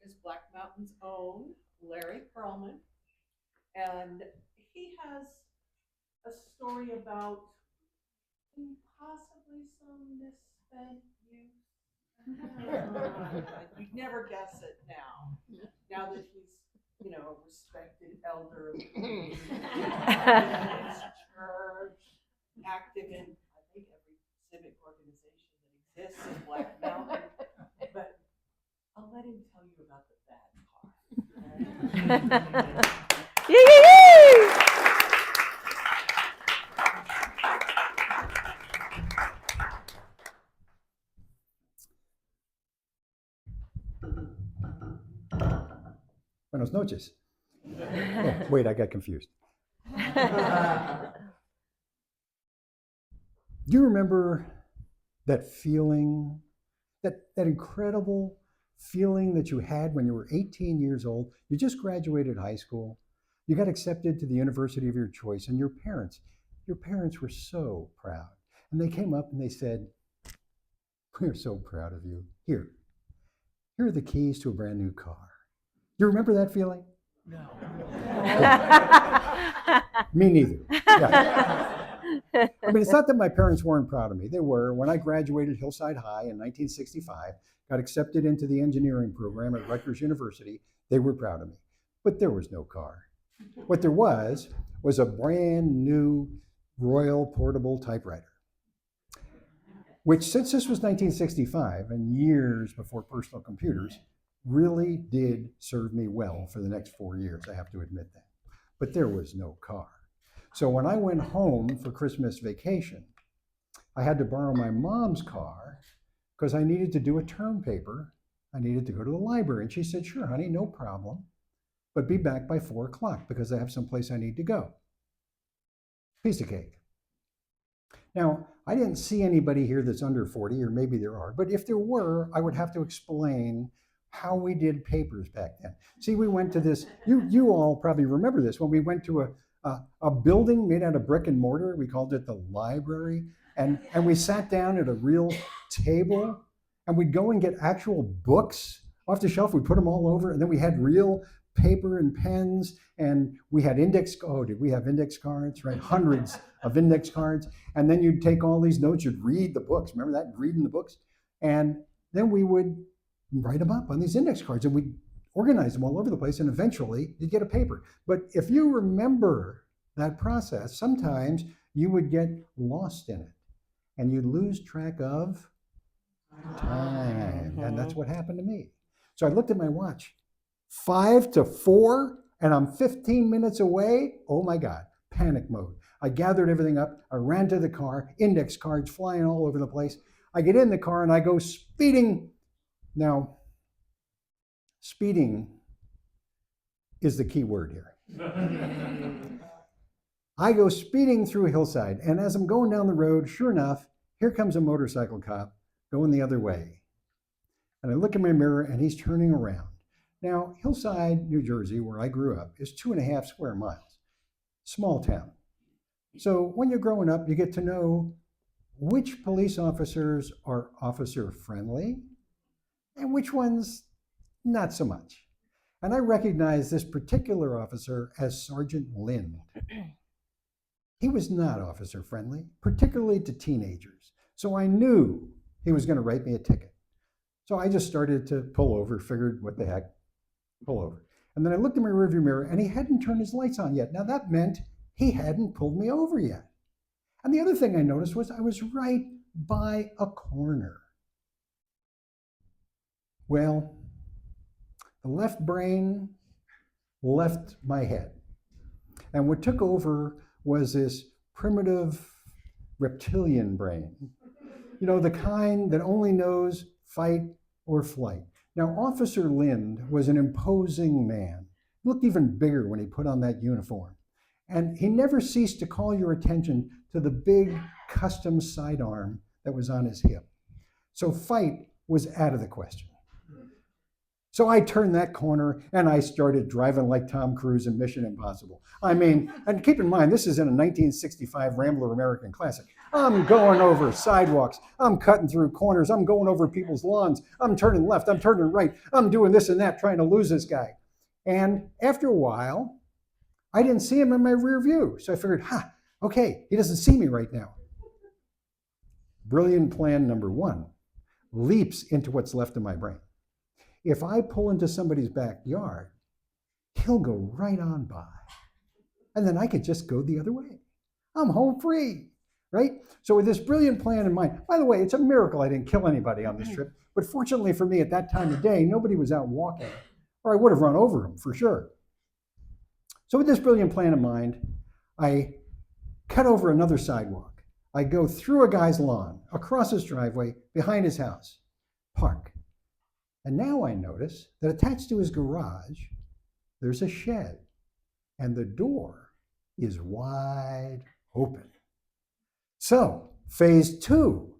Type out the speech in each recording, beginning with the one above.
is Black Mountain's own Larry Pearlman, and he has a story about possibly some misspent youth. You'd never guess it now. Now that he's, a respected elder of the community, in his church, active in, I think, every civic organization that exists in Black Mountain. But I'll let him tell you about the bad car. Yay, yay, yay! Buenos noches. Oh, wait, I got confused. Do you remember that feeling, that incredible feeling that you had when you were 18 years old? You just graduated high school. You got accepted to the university of your choice, and your parents were so proud. And they came up and they said, "We're so proud of you. Here are the keys to a brand new car." You remember that feeling? No. Me neither. Yeah. I mean, it's not that my parents weren't proud of me. They were. When I graduated Hillside High in 1965, got accepted into the engineering program at Rutgers University, they were proud of me. But there was no car. What there was a brand new Royal portable typewriter, which, since this was 1965 and years before personal computers, really did serve me well for the next 4 years, I have to admit that. But there was no car. So when I went home for Christmas vacation, I had to borrow my mom's car because I needed to do a term paper. I needed to go to the library. And she said, "Sure, honey, no problem, but be back by 4 o'clock because I have someplace I need to go." Piece of cake. Now, I didn't see anybody here that's under 40, or maybe there are, but if there were, I would have to explain how we did papers back then. See, we went to this, you all probably remember this, when we went to a building made out of brick and mortar. We called it the library, and we sat down at a real table, and we'd go and get actual books off the shelf. We'd put them all over, and then we had real paper and pens, and we had did we have index cards, right? Hundreds of index cards. And then you'd take all these notes, you'd read the books. Remember that? Reading the books. And then we would write them up on these index cards, and we'd organize them all over the place, and eventually you'd get a paper. But if you remember that process, sometimes you would get lost in it, and you'd lose track of time. And that's what happened to me. So I looked at my watch, 5 to 4, and I'm 15 minutes away. Oh my God, panic mode. I gathered everything up. I ran to the car, index cards flying all over the place. I get in the car and I go speeding. Now, speeding is the key word here. I go speeding through Hillside, and as I'm going down the road, sure enough, here comes a motorcycle cop going the other way. And I look in my mirror and he's turning around. Now, Hillside, New Jersey, where I grew up, is 2.5 square miles. Small town. So when you're growing up, you get to know which police officers are officer friendly and which ones not so much. And I recognize this particular officer as Sergeant Lind. He was not officer friendly, particularly to teenagers. So I knew he was going to write me a ticket. So I just started to pull over, figured what the heck, pull over. And then I looked in my rearview mirror and he hadn't turned his lights on yet. Now that meant he hadn't pulled me over yet. And the other thing I noticed was I was right by a corner. Well, the left brain left my head. And what took over was this primitive reptilian brain. You know, the kind that only knows fight or flight. Now, Officer Lind was an imposing man. He looked even bigger when he put on that uniform. And he never ceased to call your attention to the big custom sidearm that was on his hip. So fight was out of the question. So I turned that corner and I started driving like Tom Cruise in Mission Impossible. I mean, and keep in mind, this is in a 1965 Rambler American Classic. I'm going over sidewalks. I'm cutting through corners. I'm going over people's lawns. I'm turning left. I'm turning right. I'm doing this and that, trying to lose this guy. And after a while, I didn't see him in my rear view. So I figured, okay, he doesn't see me right now. Brilliant plan number one leaps into what's left of my brain. If I pull into somebody's backyard, he'll go right on by. And then I could just go the other way. I'm home free, right? So with this brilliant plan in mind, by the way, it's a miracle I didn't kill anybody on this trip. But fortunately for me, at that time of day, nobody was out walking, or I would have run over him for sure. So with this brilliant plan in mind, I cut over another sidewalk. I go through a guy's lawn, across his driveway, behind his house, park. And now I notice that attached to his garage, there's a shed, and the door is wide open. So phase two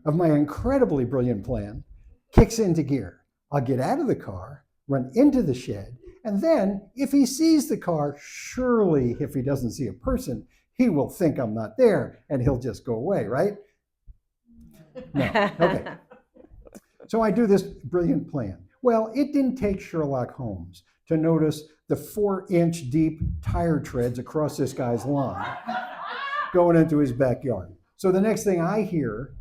of my incredibly brilliant plan kicks into gear. I'll get out of the car, run into the shed, and then if he sees the car, surely if he doesn't see a person, he will think I'm not there and he'll just go away, right? No, okay. So I do this brilliant plan. Well, it didn't take Sherlock Holmes to notice the 4-inch deep tire treads across this guy's lawn going into his backyard. So the next thing I hear,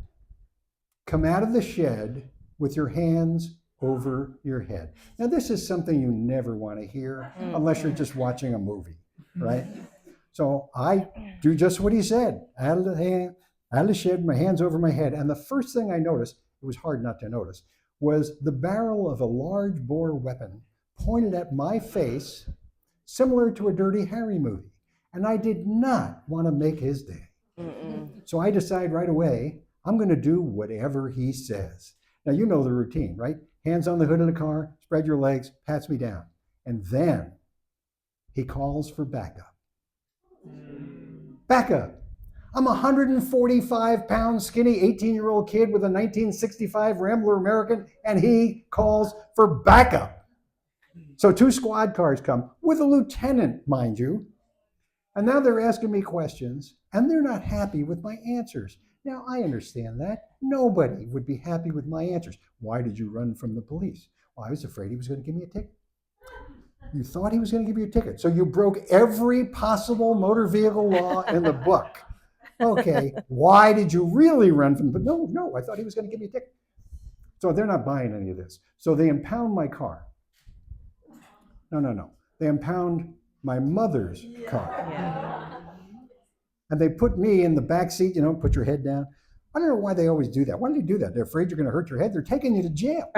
come out of the shed with your hands over your head. Now this is something you never want to hear unless you're just watching a movie, right? So I do just what he said, out of the shed, my hands over my head. And the first thing I noticed, it was hard not to notice, was the barrel of a large bore weapon pointed at my face, similar to a Dirty Harry movie. And I did not want to make his day. So I decide right away, I'm going to do whatever he says. Now, you know the routine, right? Hands on the hood of the car, spread your legs, pats me down. And then he calls for backup. Backup. I'm a 145-pound, skinny 18-year-old kid with a 1965 Rambler American, and he calls for backup. So 2 squad cars come, with a lieutenant, mind you. And now they're asking me questions, and they're not happy with my answers. Now, I understand that. Nobody would be happy with my answers. Why did you run from the police? Well, I was afraid he was going to give me a ticket. You thought he was going to give you a ticket. So you broke every possible motor vehicle law in the book. Okay, why did you really run from? But no, I thought he was going to give me a ticket. So they're not buying any of this. So they impound my car. No. They impound my mother's car. Yeah. And they put me in the back seat, put your head down. I don't know why they always do that. Why do they do that? They're afraid you're going to hurt your head. They're taking you to jail.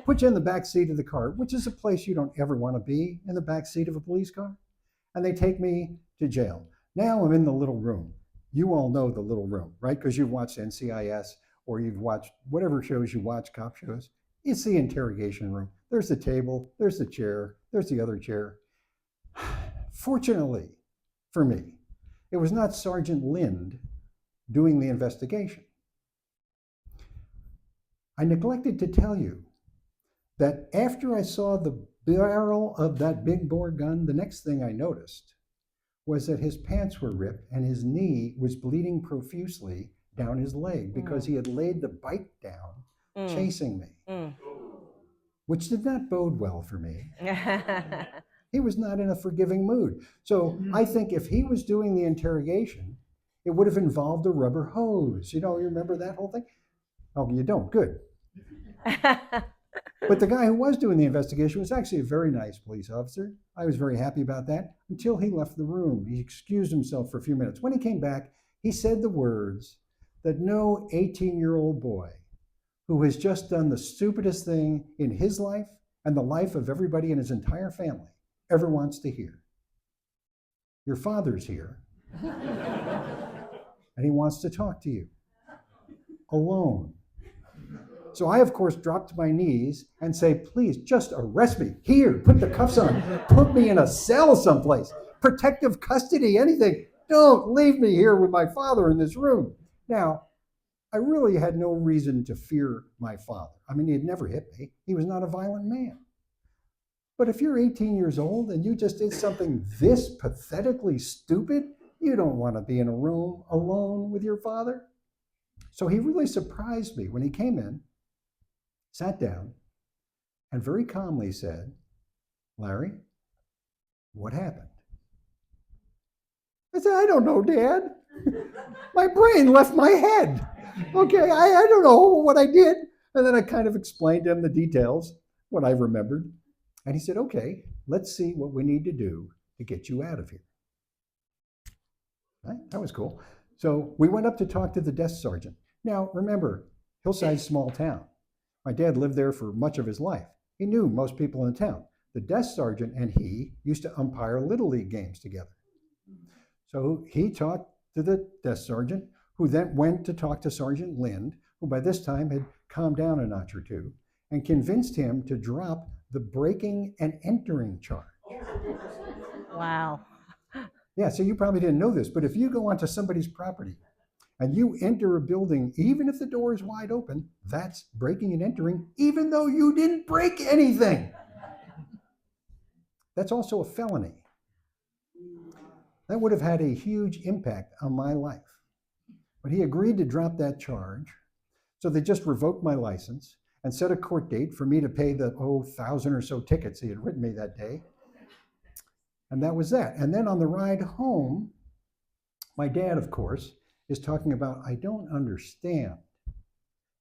Put you in the back seat of the car, which is a place you don't ever want to be, in the back seat of a police car. And they take me to jail. Now I'm in the little room. You all know the little room, right? Because you've watched NCIS or you've watched whatever shows you watch, cop shows. It's the interrogation room. There's the table, there's the chair, there's the other chair. Fortunately for me, it was not Sergeant Lind doing the investigation. I neglected to tell you that after I saw the barrel of that big bore gun, the next thing I noticed was that his pants were ripped and his knee was bleeding profusely down his leg because he had laid the bike down chasing me, which did not bode well for me. He was not in a forgiving mood. So I think if he was doing the interrogation, it would have involved a rubber hose. You remember that whole thing? Oh, you don't? Good. But the guy who was doing the investigation was actually a very nice police officer. I was very happy about that until he left the room. He excused himself for a few minutes. When he came back, he said the words that no 18-year-old boy who has just done the stupidest thing in his life and the life of everybody in his entire family ever wants to hear. Your father's here, and he wants to talk to you, alone. So I, of course, dropped to my knees and say, please, just arrest me. Here, put the cuffs on. Put me in a cell someplace. Protective custody, anything. Don't leave me here with my father in this room. Now, I really had no reason to fear my father. I mean, he had never hit me. He was not a violent man. But if you're 18 years old and you just did something this pathetically stupid, You don't want to be in a room alone with your father. So he really surprised me when he came in, sat down, and very calmly said, Larry, what happened? I said, I don't know, Dad. My brain left my head. Okay, I don't know what I did. And then I kind of explained to him the details, what I remembered. And he said, okay, let's see what we need to do to get you out of here. Right? That was cool. So we went up to talk to the desk sergeant. Now, remember, Hillside's a small town. My dad lived there for much of his life. He knew most people in the town. The desk sergeant and he used to umpire Little League games together. So he talked to the desk sergeant, who then went to talk to Sergeant Lind, who by this time had calmed down a notch or two, and convinced him to drop the breaking and entering charge. Wow. Yeah, so you probably didn't know this, but if you go onto somebody's property and you enter a building, even if the door is wide open, that's breaking and entering, even though you didn't break anything. That's also a felony. That would have had a huge impact on my life. But he agreed to drop that charge, so they just revoked my license and set a court date for me to pay the 1,000 or so tickets he had written me that day. And that was that. And then on the ride home, my dad, of course, is talking about, I don't understand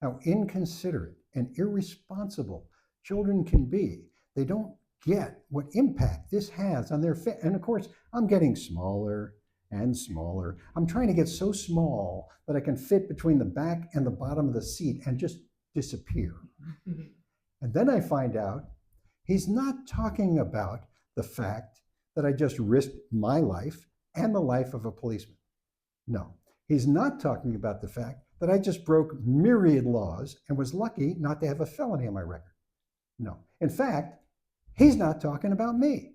how inconsiderate and irresponsible children can be. They don't get what impact this has on their fit. And of course, I'm getting smaller and smaller. I'm trying to get so small that I can fit between the back and the bottom of the seat and just disappear. And then I find out he's not talking about the fact that I just risked my life and the life of a policeman. No, he's not talking about the fact that I just broke myriad laws and was lucky not to have a felony on my record. No, in fact, he's not talking about me.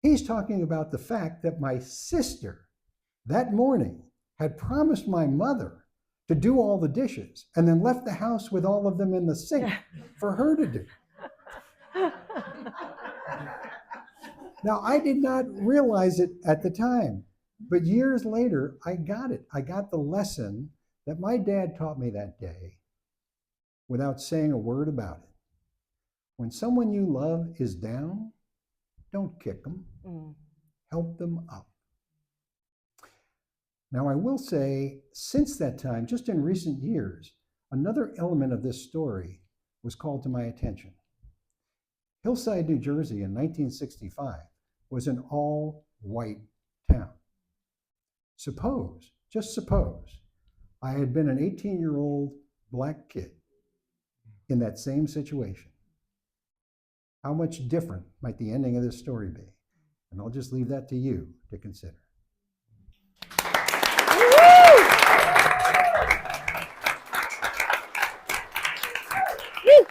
He's talking about the fact that my sister that morning had promised my mother to do all the dishes and then left the house with all of them in the sink for her to do. Now, I did not realize it at the time, but years later, I got it. I got the lesson that my dad taught me that day without saying a word about it. When someone you love is down, don't kick them. Help them up. Now, I will say, since that time, just in recent years, another element of this story was called to my attention. Hillside, New Jersey in 1965 was an all-white town. Suppose, just suppose, I had been an 18-year-old black kid in that same situation. How much different might the ending of this story be? And I'll just leave that to you to consider. Woo!